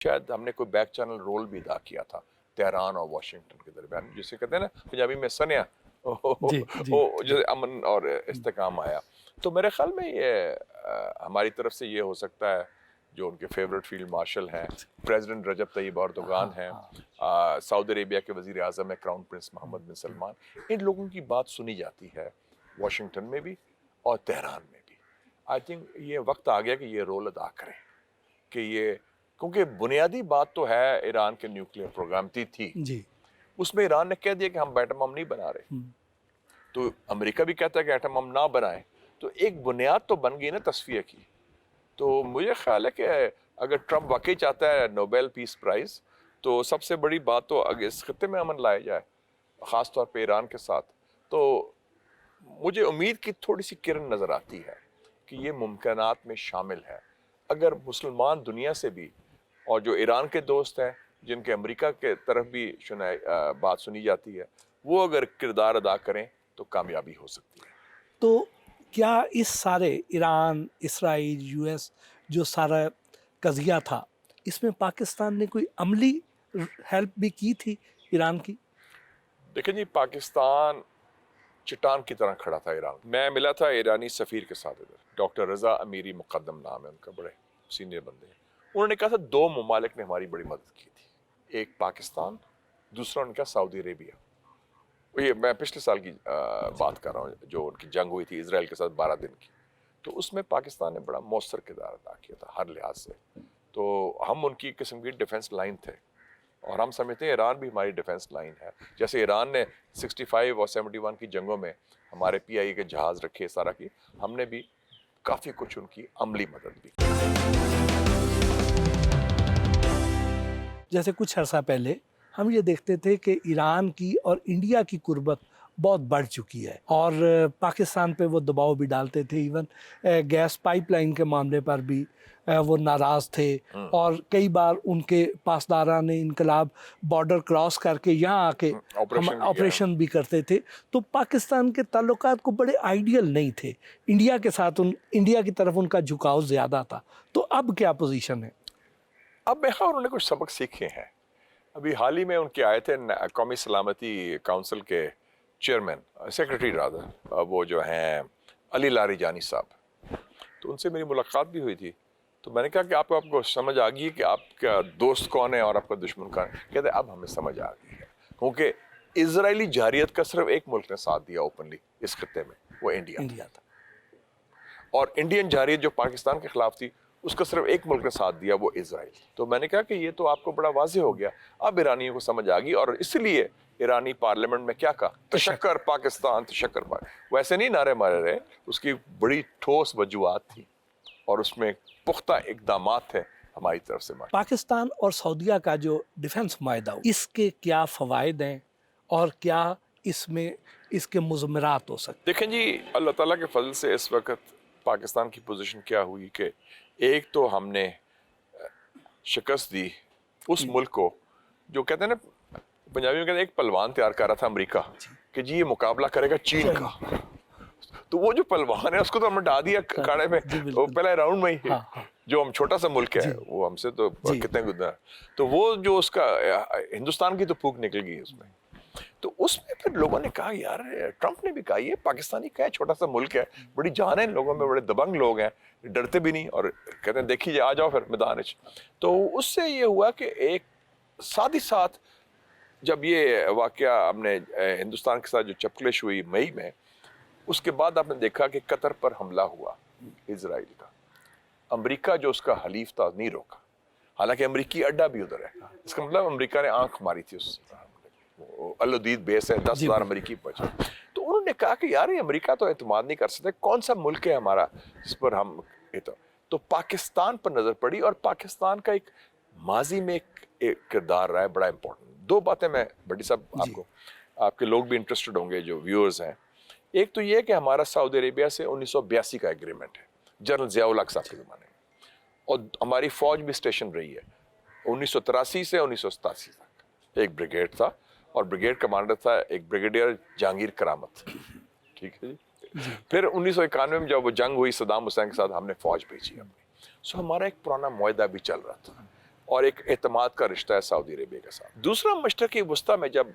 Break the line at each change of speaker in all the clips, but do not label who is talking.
شاید ہم نے کوئی بیک چینل رول بھی ادا کیا تھا تہران اور واشنگٹن کے درمیان، جسے کہتے ہیں نا پنجابی میں سنیا
جی جی
جیسے امن اور استحکام آیا. تو میرے خیال میں یہ ہماری طرف سے یہ ہو سکتا ہے، جو ان کے فیورٹ فیلڈ مارشل ہیں پریزیڈنٹ رجب طیب اردوغان ہیں، سعودی عربیہ کے وزیر اعظم ہے کراؤن پرنس محمد بن سلمان، ان لوگوں کی بات سنی جاتی ہے واشنگٹن میں بھی اور تہران میں بھی. آئی تھنک یہ وقت آ گیا کہ یہ رول ادا کریں، کہ یہ کیونکہ بنیادی بات تو ہے ایران کے نیوکلیئر پروگرام تھی.
جی
اس میں ایران نے کہہ دیا کہ ہم ایٹم بم نہیں بنا رہے، تو امریکہ بھی کہتا ہے کہ ایٹم بم نہ بنائیں. تو ایک بنیاد تو بن گئی نا تصفیہ کی. تو مجھے خیال ہے کہ اگر ٹرمپ واقعی چاہتا ہے نوبیل پیس پرائز، تو سب سے بڑی بات تو اگر اس خطے میں امن لایا جائے، خاص طور پہ ایران کے ساتھ. تو مجھے امید کی تھوڑی سی کرن نظر آتی ہے کہ یہ ممکنات میں شامل ہے، اگر مسلمان دنیا سے بھی اور جو ایران کے دوست ہیں جن کے امریکہ کے طرف بھی بات سنی جاتی ہے، وہ اگر کردار ادا کریں تو کامیابی ہو سکتی ہے.
تو کیا اس سارے ایران اسرائیل یو ایس جو سارا قضیہ تھا، اس میں پاکستان نے کوئی عملی ہیلپ بھی کی تھی ایران کی؟
دیکھیں جی، پاکستان چٹان کی طرح کھڑا تھا ایران. میں ملا تھا ایرانی سفیر کے ساتھ ادھر، ڈاکٹر رضا امیری مقدم نام ہے ان کا، بڑے سینئر بندے ہیں. انہوں نے کہا تھا 2 ممالک نے ہماری بڑی مدد کی تھی، ایک پاکستان، دوسرا ان کا سعودی عربیہ. یہ میں پچھلے سال کی بات کر رہا ہوں، جو ان کی جنگ ہوئی تھی اسرائیل کے ساتھ 12 دن کی. تو اس میں پاکستان نے بڑا مؤثر کردار ادا کیا تھا ہر لحاظ سے. تو ہم ان کی قسم کی ڈیفنس لائن تھے، اور ہم سمجھتے ہیں ایران بھی ہماری ڈیفنس لائن ہے. جیسے ایران نے 65 اور 71 کی جنگوں میں ہمارے پی آئی کے جہاز رکھے سارا کی، ہم نے بھی کافی کچھ ان کی عملی مدد بھی.
جیسے کچھ عرصہ پہلے ہم یہ دیکھتے تھے کہ ایران کی اور انڈیا کی قربت بہت بڑھ چکی ہے، اور پاکستان پہ وہ دباؤ بھی ڈالتے تھے. ایون گیس پائپ لائن کے معاملے پر بھی وہ ناراض تھے، اور کئی بار ان کے پاسداران انقلاب بارڈر کراس کر کے یہاں آ کے آپریشن بھی کرتے تھے. تو پاکستان کے تعلقات کو بڑے آئیڈیل نہیں تھے، انڈیا کے ساتھ انڈیا کی طرف ان کا جھکاؤ زیادہ تھا. تو اب کیا پوزیشن ہے؟
اب میں انہوں نے کچھ سبق سیکھے ہیں. ابھی حال ہی میں ان کے آئے تھے قومی سلامتی کونسل کے چیئرمین، سیکرٹری رادر، وہ جو ہیں علی لاری جانی صاحب. تو ان سے میری ملاقات بھی ہوئی تھی. تو میں نے کہا کہ آپ کو سمجھ آ گئی کہ آپ کا دوست کون ہے اور آپ کا دشمن کون ہے؟ کہتے اب ہمیں سمجھ آ گئی ہے، کیونکہ اسرائیلی جارحیت کا صرف ایک ملک نے ساتھ دیا اوپنلی اس خطے میں، وہ انڈیا تھا. اور انڈین جارحیت جو پاکستان کے خلاف تھی، اس کا صرف ایک ملک نے ساتھ دیا، وہ اسرائیل. تو میں نے کہا کہ یہ تو آپ کو بڑا واضح ہو گیا. اب ایرانیوں کو سمجھ آ گئی، اور اس لیے ایرانی پارلیمنٹ میں کیا کہا، تشکر پاکستان، تشکر پاکستان. ویسے نہیں نعرے مارے رہے، اس کی بڑی ٹھوس وجوہات تھی، اور اس میں پختہ اقدامات تھے ہماری طرف سے.
پاکستان اور سعودیہ کا جو ڈیفنس معاہدہ، اس کے کیا فوائد ہیں اور کیا اس میں اس کے مضمرات ہو سکتے؟
دیکھیں جی، اللہ تعالیٰ کے فضل سے اس وقت پاکستان کی پوزیشن کیا ہوئی کہ ایک تو ہم نے شکست دی اس ملک کو جو کہتے ہیں نا، پنجابی میں کہتے ہیں ایک پلوان تیار کر رہا تھا امریکہ، کہ جی یہ مقابلہ کرے گا چین کا. تو وہ جو پلوان ہے اس کو تو ہم نے ڈال دیا کھاڑے میں پہلے راؤنڈ میں ہی. جو ہم چھوٹا سا ملک ہے، وہ ہم سے تو کتنے گزرا. تو وہ جو اس کا ہندوستان کی تو پھوک نکل گئی اس میں. تو اس میں پھر لوگوں نے کہا، یار ٹرمپ نے بھی کہا یہ پاکستانی کا ہے، چھوٹا سا ملک ہے، بڑی جان ہے لوگوں میں، بڑے دبنگ لوگ ہیں، ڈرتے بھی نہیں، اور کہتے ہیں دیکھیے آ جاؤ پھر میدان. تو اس سے یہ ہوا کہ ایک ساتھ ہی ساتھ جب یہ واقعہ ہم نے ہندوستان کے ساتھ جو چپکلش ہوئی مئی میں، اس کے بعد آپ نے دیکھا کہ قطر پر حملہ ہوا اسرائیل کا. امریکہ جو اس کا حلیف تھا نہیں روکا، حالانکہ امریکی اڈا بھی ادھر ہے. اس کا مطلب امریکہ نے آنکھ ماری تھی اس الودید بیس ہے، 10,000 امریکی پہنچے. تو انہوں نے کہا کہ یار یہ امریکہ تو اعتماد نہیں کر سکتے، کون سا ملک ہے ہمارا جس پر ہم. تو پاکستان پر نظر پڑی، اور پاکستان کا ایک ماضی میں ایک کردار رہا ہے بڑا امپورٹنٹ. 2 باتیں میں بڑی صاحب آپ کے لوگ بھی انٹرسٹڈ ہوں گے جو ویورز ہیں. ایک تو یہ کہ ہمارا سعودی عربیہ سے 1982 کا ایگریمنٹ ہے، جنرل ضیاء الحق صاحب کے زمانے میں، اور ہماری فوج بھی اسٹیشن رہی ہے 1983 سے 1987 تک. ایک بریگیڈ تھا، اور بریگیڈ کمانڈر تھا ایک بریگیڈیئر جہانگیر کرامت. ٹھیک ہے جی. پھر 1991 میں جب وہ جنگ ہوئی صدام حسین کے ساتھ، ہم نے فوج بھیجی اپنی. سو ہمارا ایک پرانا معاہدہ بھی چل رہا تھا. اور ایک اعتماد کا رشتہ ہے سعودی عربیہ کے ساتھ. دوسرا مشرق وسطیٰ میں جب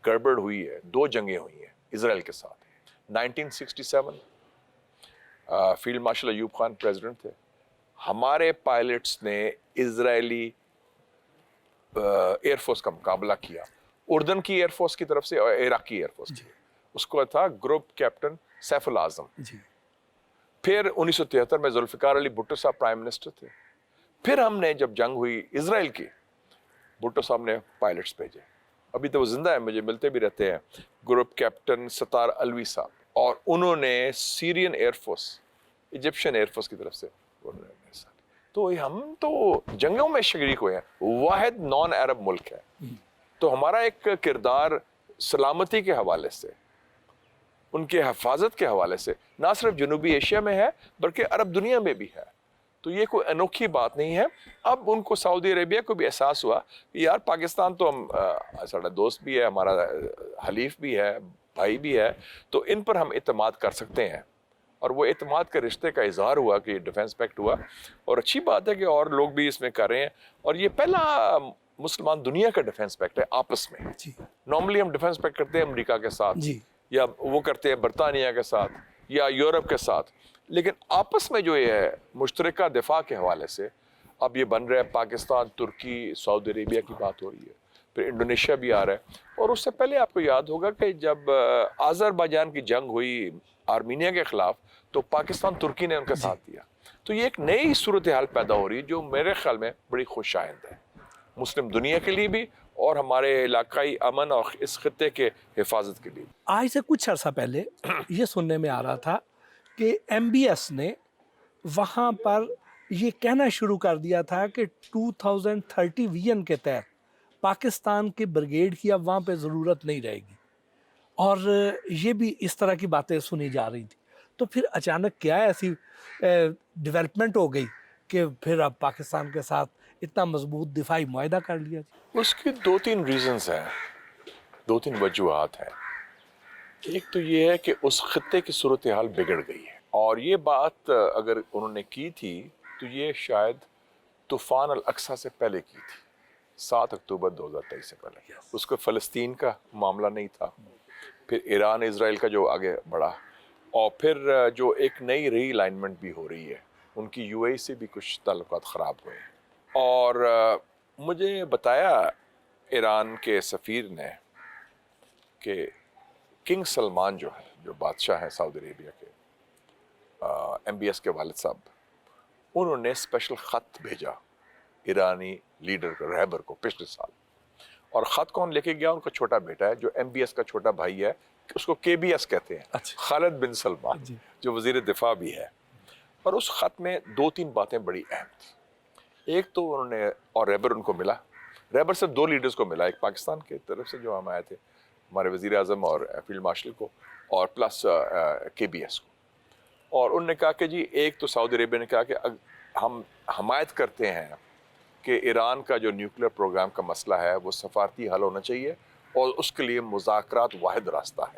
گڑبڑ ہوئی ہے, 2 جنگیں ہوئی ہیں اسرائیل کے ساتھ. 1967 field marshal Ayub Khan president تھے, ہمارے پائلٹس نے اسرائیلی ایئر فورس کا مقابلہ کیا, اردن کی ایئر فورس کی طرف سے اور عراقی ایئر فورس کی. اس کو تھا گروپ کیپٹن سیف الاعظم. پھر 1973 میں ذوالفقار علی بھٹو صاحب پرائم منسٹر تھے. پھر ہم نے جب جنگ ہوئی اسرائیل کی, بھٹو صاحب نے پائلٹس بھیجے, ابھی تو وہ زندہ ہیں, مجھے ملتے بھی رہتے ہیں, گروپ کیپٹن ستار الوی صاحب, اور انہوں نے Syrian air force, Egyptian air force کی طرف سے. تو ہم تو جنگوں میں شریک ہوئے ہیں, واحد نان عرب ملک ہے. تو ہمارا ایک کردار سلامتی کے حوالے سے, ان کے حفاظت کے حوالے سے نہ صرف جنوبی ایشیا میں ہے بلکہ عرب دنیا میں بھی ہے. تو یہ کوئی انوکھی بات نہیں ہے. اب ان کو سعودی عربیہ کو بھی احساس ہوا کہ یار پاکستان تو ہم ہمارا دوست بھی ہے, ہمارا حلیف بھی ہے, بھائی بھی ہے, تو ان پر ہم اعتماد کر سکتے ہیں. اور وہ اعتماد کے رشتے کا اظہار ہوا کہ ڈیفنس پیکٹ ہوا, اور اچھی بات ہے کہ اور لوگ بھی اس میں کر رہے ہیں. اور یہ پہلا مسلمان دنیا کا ڈیفنس پیکٹ ہے آپس میں. نارملی ہم ڈیفنس پیکٹ کرتے ہیں امریکہ کے ساتھ, یا وہ کرتے ہیں برطانیہ کے ساتھ یا یورپ کے ساتھ, لیکن آپس میں جو یہ ہے مشترکہ دفاع کے حوالے سے اب یہ بن رہا ہے. پاکستان, ترکی, سعودی عربیہ کی بات ہو رہی ہے, پھر انڈونیشیا بھی آ رہا ہے. اور اس سے پہلے آپ کو یاد ہوگا کہ جب آذربائیجان کی جنگ ہوئی آرمینیا کے خلاف تو پاکستان ترکی نے ان کا ساتھ دیا. تو یہ ایک نئی صورتحال پیدا ہو رہی ہے جو میرے خیال میں بڑی خوش آئند ہے مسلم دنیا کے لیے بھی اور ہمارے علاقائی امن اور اس خطے کے حفاظت کے لیے.
آج سے کچھ عرصہ پہلے یہ سننے میں آ رہا تھا کہ ایم بی ایس نے وہاں پر یہ کہنا شروع کر دیا تھا کہ 2030 ویژن کے تحت پاکستان کے بریگیڈ کی اب وہاں پہ ضرورت نہیں رہے گی, اور یہ بھی اس طرح کی باتیں سنی جا رہی تھی. تو پھر اچانک کیا ایسی ڈیولپمنٹ ہو گئی کہ پھر اب پاکستان کے ساتھ اتنا مضبوط دفاعی معاہدہ کر لیا؟
اس کی 2-3 ریزنز ہیں, 2-3 وجوہات ہیں. ایک تو یہ ہے کہ اس خطے کی صورتحال بگڑ گئی ہے, اور یہ بات اگر انہوں نے کی تھی تو یہ شاید طوفان الاقصی سے پہلے کی تھی, 7 اکتوبر 2023 سے پہلے. اس کو فلسطین کا معاملہ نہیں تھا, پھر ایران اسرائیل کا جو آگے بڑھا, اور پھر جو ایک نئی ری الائنمنٹ بھی ہو رہی ہے, ان کی یو اے سے بھی کچھ تعلقات خراب ہوئے ہیں. اور مجھے بتایا ایران کے سفیر نے کہ کنگ سلمان جو ہے, جو بادشاہ ہیں سعودی عربیہ کے, ایم بی ایس کے والد صاحب, انہوں نے اسپیشل خط بھیجا ایرانی لیڈر کو, رہبر کو, پچھلے سال. اور خط کون لے کے گیا؟ ان کا چھوٹا بیٹا ہے جو ایم بی ایس کا چھوٹا بھائی ہے, اس کو کے بی ایس کہتے ہیں, خالد بن سلمان, جو وزیر دفاع بھی ہے. اور اس خط میں 2-3 باتیں بڑی اہم تھیں. ایک تو انہوں نے, اور ریبر ان کو ملا, ریبر سے 2 لیڈرز کو ملا, ایک پاکستان کے طرف سے جو ہم آئے تھے, ہمارے وزیر اعظم اور فیلڈ مارشل کو, اور پلس کے بی ایس کو. اور انہوں نے کہا کہ جی, ایک تو سعودی عربیہ نے کہا کہ ہم حمایت کرتے ہیں کہ ایران کا جو نیوکلیر پروگرام کا مسئلہ ہے وہ سفارتی حل ہونا چاہیے, اور اس کے لیے مذاکرات واحد راستہ ہے.